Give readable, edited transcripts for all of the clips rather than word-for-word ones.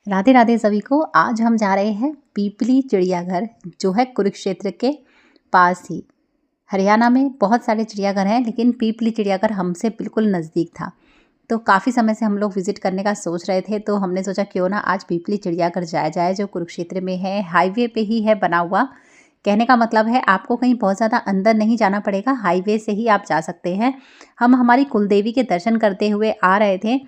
राधे राधे सभी को। आज हम जा रहे हैं पीपली चिड़ियाघर, जो है कुरुक्षेत्र के पास ही। हरियाणा में बहुत सारे चिड़ियाघर हैं, लेकिन पीपली चिड़ियाघर हमसे बिल्कुल नज़दीक था। तो काफ़ी समय से हम लोग विज़िट करने का सोच रहे थे, तो हमने सोचा क्यों ना आज पीपली चिड़ियाघर जाया जाए, जो कुरुक्षेत्र में है। हाईवे पे ही है बना हुआ। कहने का मतलब है आपको कहीं बहुत ज़्यादा अंदर नहीं जाना पड़ेगा, हाईवे से ही आप जा सकते हैं। हम हमारी कुलदेवी के दर्शन करते हुए आ रहे थे,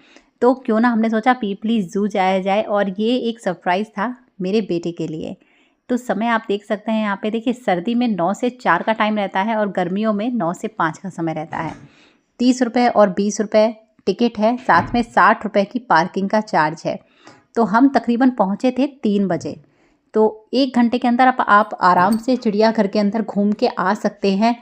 तो क्यों ना हमने सोचा पीपली ज़ू जाया जाए। और ये एक सरप्राइज़ था मेरे बेटे के लिए। तो समय आप देख सकते हैं यहाँ पे, देखिए सर्दी में 9 से 4 का टाइम रहता है और गर्मियों में 9 से 5 का समय रहता है। 30 रुपये और 20 रुपये टिकट है, साथ में 60 रुपये की पार्किंग का चार्ज है। तो हम तकरीबन पहुँचे थे 3 बजे। तो 1 घंटे के अंदर आप आराम से चिड़ियाघर के अंदर घूम के आ सकते हैं।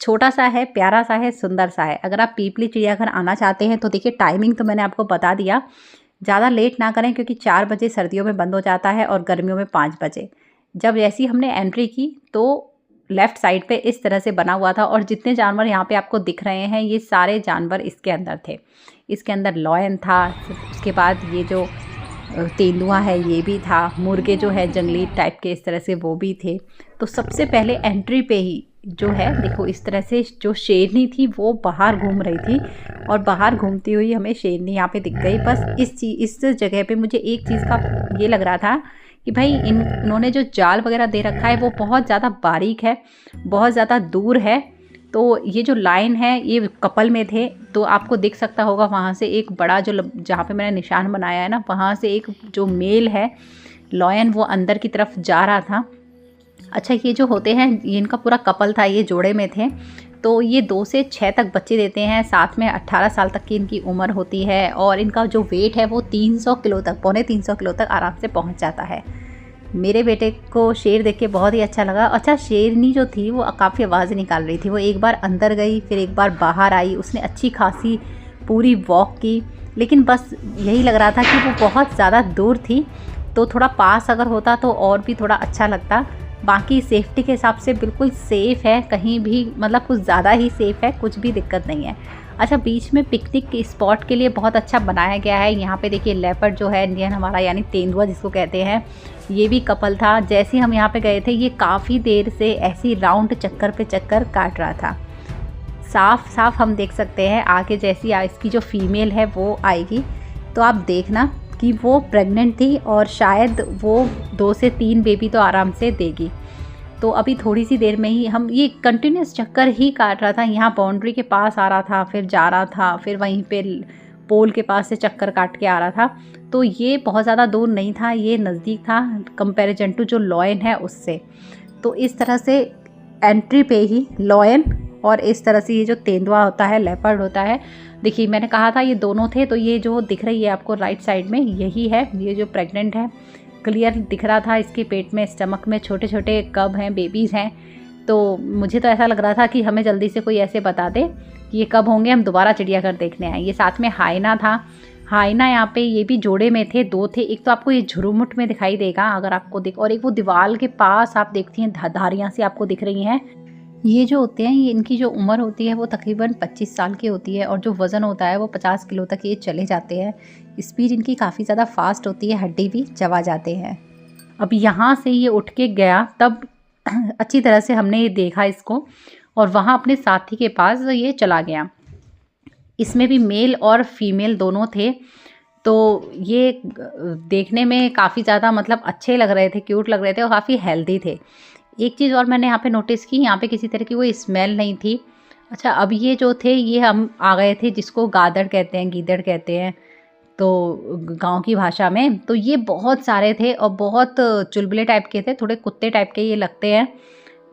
छोटा सा है, प्यारा सा है, सुंदर सा है। अगर आप पीपली चिड़ियाघर आना चाहते हैं तो देखिए टाइमिंग तो मैंने आपको बता दिया। ज़्यादा लेट ना करें, क्योंकि 4 बजे सर्दियों में बंद हो जाता है और गर्मियों में 5 बजे। जब जैसी हमने एंट्री की तो लेफ़्ट साइड पे इस तरह से बना हुआ था, और जितने जानवर यहाँ पे आपको दिख रहे हैं ये सारे जानवर इसके अंदर थे। इसके अंदर लॉयन था, उसके बाद ये जो तेंदुआ है ये भी था, मुर्गे जो है जंगली टाइप के इस तरह से वो भी थे। तो सबसे पहले एंट्री पे ही जो है देखो इस तरह से जो शेरनी थी वो बाहर घूम रही थी, और बाहर घूमती हुई हमें शेरनी यहाँ पे दिख गई। बस इस जगह पे मुझे एक चीज़ का ये लग रहा था कि भाई इन्होंने जो जाल वगैरह दे रखा है वो बहुत ज़्यादा बारीक है, बहुत ज़्यादा दूर है। तो ये जो लाइन है ये कपल में थे, तो आपको दिख सकता होगा वहाँ से एक बड़ा जो जहाँ पे मैंने निशान बनाया है ना, वहाँ से एक जो मेल है लॉयन वो अंदर की तरफ जा रहा था। अच्छा, ये जो होते हैं ये इनका पूरा कपल था, ये जोड़े में थे। तो ये 2 से 6 तक बच्चे देते हैं, साथ में 18 साल तक की इनकी उम्र होती है, और इनका जो वेट है वो 300 किलो तक, पौने 300 किलो तक आराम से पहुंच जाता है। मेरे बेटे को शेर देख के बहुत ही अच्छा लगा। अच्छा, शेरनी जो थी वो काफ़ी आवाज़ें निकाल रही थी। वो एक बार अंदर गई, फिर एक बार बाहर आई। उसने अच्छी खासी पूरी वॉक की, लेकिन बस यही लग रहा था कि वो बहुत ज़्यादा दूर थी। तो थोड़ा पास अगर होता तो और भी थोड़ा अच्छा लगता। बाकी सेफ्टी के हिसाब से बिल्कुल सेफ़ है, कहीं भी मतलब कुछ ज़्यादा ही सेफ़ है, कुछ भी दिक्कत नहीं है। अच्छा, बीच में पिकनिक के स्पॉट के लिए बहुत अच्छा बनाया गया है। यहाँ पे देखिए लेपर्ड जो है इंडियन हमारा, यानी तेंदुआ जिसको कहते हैं, ये भी कपल था। जैसे हम यहाँ पे गए थे ये काफ़ी देर से ऐसी राउंड चक्कर पे चक्कर काट रहा था। साफ साफ हम देख सकते हैं आगे जैसी इसकी जो फीमेल है वो आएगी तो आप देखना कि वो प्रेग्नेंट थी, और शायद वो 2 से 3 बेबी तो आराम से देगी। तो अभी थोड़ी सी देर में ही हम ये कंटिन्यूस चक्कर ही काट रहा था। यहाँ बाउंड्री के पास आ रहा था, फिर जा रहा था, फिर वहीं पे पोल के पास से चक्कर काट के आ रहा था। तो ये बहुत ज़्यादा दूर नहीं था, ये नज़दीक था कंपैरिजन टू जो लॉयन है उससे। तो इस तरह से एंट्री पे ही लॉयन, और इस तरह से ये जो तेंदुआ होता है, लेपर्ड होता है। देखिए मैंने कहा था ये दोनों थे, तो ये जो दिख रही है आपको राइट साइड में यही है, ये जो प्रेग्नेंट है। क्लियर दिख रहा था इसके पेट में, स्टमक में छोटे छोटे कब हैं, बेबीज़ हैं। तो मुझे तो ऐसा लग रहा था कि हमें जल्दी से कोई ऐसे बता दे कि ये कब होंगे, हम दोबारा चिड़ियाघर देखने आए। ये साथ में हाइना था। हाइना यहाँ पे ये भी जोड़े में थे, 2 थे। एक तो आपको ये झुरमुट में दिखाई देगा अगर आपको दिख, और एक वो दीवार के पास आप देखती हैं धारियाँ सी आपको दिख रही हैं। ये जो होते हैं ये इनकी जो उम्र होती है वो तकरीबन 25 साल की होती है, और जो वज़न होता है वो 50 किलो तक ये चले जाते हैं। स्पीड इनकी काफ़ी ज़्यादा फास्ट होती है, हड्डी भी चबा जाते हैं। अब यहाँ से ये उठ के गया तब अच्छी तरह से हमने ये देखा इसको, और वहाँ अपने साथी के पास ये चला गया। इसमें भी मेल और फीमेल दोनों थे। तो ये देखने में काफ़ी ज़्यादा मतलब अच्छे लग रहे थे, क्यूट लग रहे थे, और काफ़ी हेल्दी थे। एक चीज़ और मैंने यहाँ पे नोटिस की, यहाँ पे किसी तरह की कोई स्मेल नहीं थी। अच्छा, अब ये जो थे ये हम आ गए थे जिसको गादड़ कहते हैं, गीदड़ कहते हैं तो गांव की भाषा में। तो ये बहुत सारे थे और बहुत चुलबुले टाइप के थे, थोड़े कुत्ते टाइप के ये लगते हैं।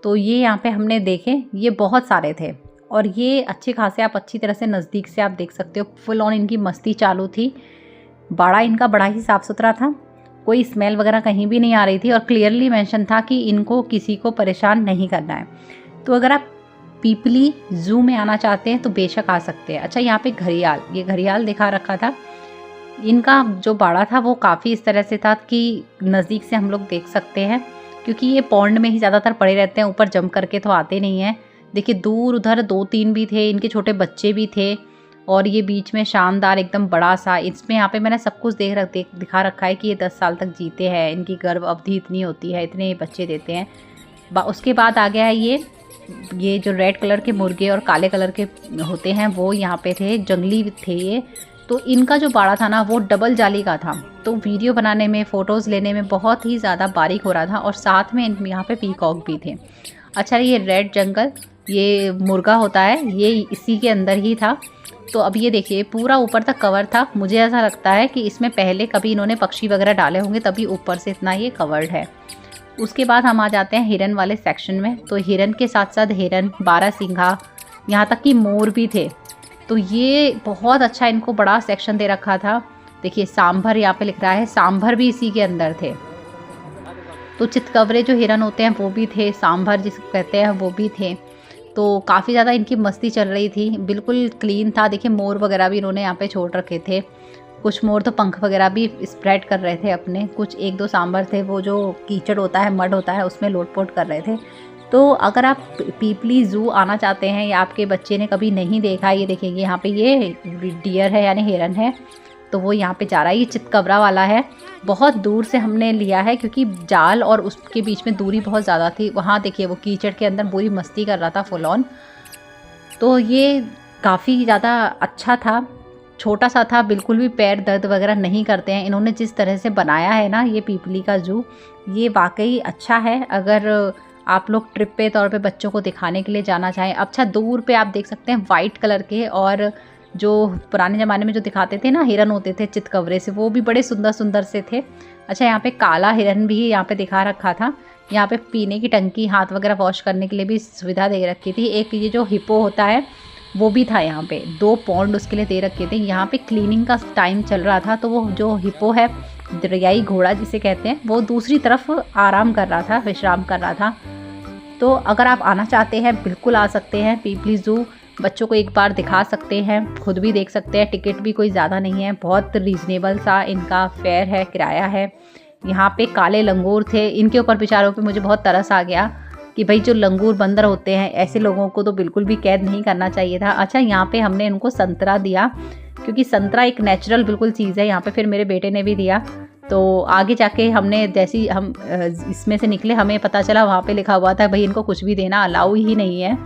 तो ये यहाँ पे हमने देखे, ये बहुत सारे थे, और ये अच्छे खासे आप अच्छी तरह से नज़दीक से आप देख सकते हो। फुल ऑन इनकी मस्ती चालू थी। बाड़ा इनका बड़ा ही साफ़ सुथरा था, कोई स्मेल वगैरह कहीं भी नहीं आ रही थी, और क्लियरली मेंशन था कि इनको किसी को परेशान नहीं करना है। तो अगर आप पीपली ज़ू में आना चाहते हैं तो बेशक आ सकते हैं। अच्छा, यहाँ पे घड़ियाल, ये घड़ियाल दिखा रखा था। इनका जो बाड़ा था वो काफ़ी इस तरह से था कि नज़दीक से हम लोग देख सकते हैं, क्योंकि ये पॉन्ड में ही ज़्यादातर पड़े रहते हैं, ऊपर जंप करके तो आते नहीं हैं। देखिए दूर उधर 2-3 भी थे, इनके छोटे बच्चे भी थे, और ये बीच में शानदार एकदम बड़ा सा, इसमें यहाँ पे मैंने सब कुछ दिखा रखा है कि ये 10 साल तक जीते हैं, इनकी गर्भ अवधि इतनी होती है, इतने बच्चे देते हैं। उसके बाद आ गया है ये जो रेड कलर के मुर्गे और काले कलर के होते हैं वो यहाँ पे थे, जंगली थे ये। तो इनका जो बाड़ा था ना वो डबल जाली का था, तो वीडियो बनाने में, फ़ोटोज़ लेने में बहुत ही ज़्यादा बारीक हो रहा था। और साथ में यहाँ पे पीकॉक भी थे। अच्छा, ये रेड जंगल, ये मुर्गा होता है, ये इसी के अंदर ही था। तो अब ये देखिए पूरा ऊपर तक कवर था। मुझे ऐसा लगता है कि इसमें पहले कभी इन्होंने पक्षी वगैरह डाले होंगे, तभी ऊपर से इतना ये कवर्ड है। उसके बाद हम आ जाते हैं हिरन वाले सेक्शन में। तो हिरन के साथ साथ हिरन, बारहसिंघा, यहाँ तक कि मोर भी थे। तो ये बहुत अच्छा इनको बड़ा सेक्शन दे रखा था। देखिए सांभर यहाँ पे लिख रहा है, सांभर भी इसी के अंदर थे। तो चितकबरे जो हिरन होते हैं वो भी थे, सांभर जिसको कहते हैं वो भी थे। तो काफ़ी ज़्यादा इनकी मस्ती चल रही थी, बिल्कुल क्लीन था। देखिए मोर वगैरह भी इन्होंने यहाँ पे छोड़ रखे थे। कुछ मोर तो पंख वगैरह भी स्प्रेड कर रहे थे अपने। कुछ 1-2 सांभर थे, वो जो कीचड़ होता है, मड होता है, उसमें लोटपोट कर रहे थे। तो अगर आप पीपली ज़ू आना चाहते हैं या आपके बच्चे ने कभी नहीं देखा, ये देखेंगे यहाँ पे ये डियर है यानी हिरन है, तो वो यहाँ पे जा रहा है। ये चितकबरा वाला है, बहुत दूर से हमने लिया है क्योंकि जाल और उसके बीच में दूरी बहुत ज़्यादा थी। वहाँ देखिए वो कीचड़ के अंदर पूरी मस्ती कर रहा था फुल ऑन। तो ये काफ़ी ज़्यादा अच्छा था, छोटा सा था, बिल्कुल भी पैर दर्द वगैरह नहीं करते हैं। इन्होंने जिस तरह से बनाया है ना ये पीपली का ज़ू, ये वाकई अच्छा है। अगर आप लोग ट्रिप पे तौर पे बच्चों को दिखाने के लिए जाना चाहें। अच्छा, दूर पे आप देख सकते हैं वाइट कलर के, और जो पुराने ज़माने में जो दिखाते थे ना हिरन होते थे चितकबरे से, वो भी बड़े सुंदर सुंदर से थे। अच्छा, यहाँ पे काला हिरन भी यहाँ पे दिखा रखा था। यहाँ पे पीने की टंकी, हाथ वगैरह वॉश करने के लिए भी सुविधा दे रखी थी। एक ये जो हिप्पो होता है वो भी था यहाँ पे, 2 पॉन्ड उसके लिए दे रखे थे। यहाँ पे क्लीनिंग का टाइम चल रहा था, तो वो जो हिप्पो है, दरियाई घोड़ा जिसे कहते हैं, वो दूसरी तरफ आराम कर रहा था, विश्राम कर रहा था। तो अगर आप आना चाहते हैं बिल्कुल आ सकते हैं पीपली ज़ू, बच्चों को एक बार दिखा सकते हैं, खुद भी देख सकते हैं। टिकट भी कोई ज़्यादा नहीं है, बहुत रीज़नेबल सा इनका फेयर है, किराया है। यहाँ पे काले लंगूर थे, इनके ऊपर बेचारों पे मुझे बहुत तरस आ गया कि भाई जो लंगूर बंदर होते हैं ऐसे लोगों को तो बिल्कुल भी कैद नहीं करना चाहिए था। अच्छा, यहाँ पे हमने इनको संतरा दिया क्योंकि संतरा एक नेचुरल बिल्कुल चीज़ है। यहाँ पे फिर मेरे बेटे ने भी दिया। तो आगे जाके हमने जैसी हम इसमें से निकले, हमें पता चला वहाँ पे लिखा हुआ था भाई इनको कुछ भी देना अलाउ ही नहीं है,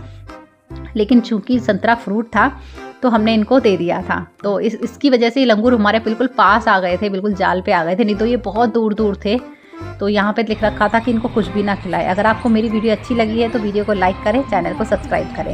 लेकिन चूंकि संतरा फ्रूट था तो हमने इनको दे दिया था। तो इसकी वजह से लंगूर हमारे बिल्कुल पास आ गए थे, बिल्कुल जाल पे आ गए थे, नहीं तो ये बहुत दूर दूर थे। तो यहाँ पे लिख रखा था कि इनको कुछ भी ना खिलाए। अगर आपको मेरी वीडियो अच्छी लगी है तो वीडियो को लाइक करें, चैनल को सब्सक्राइब करें।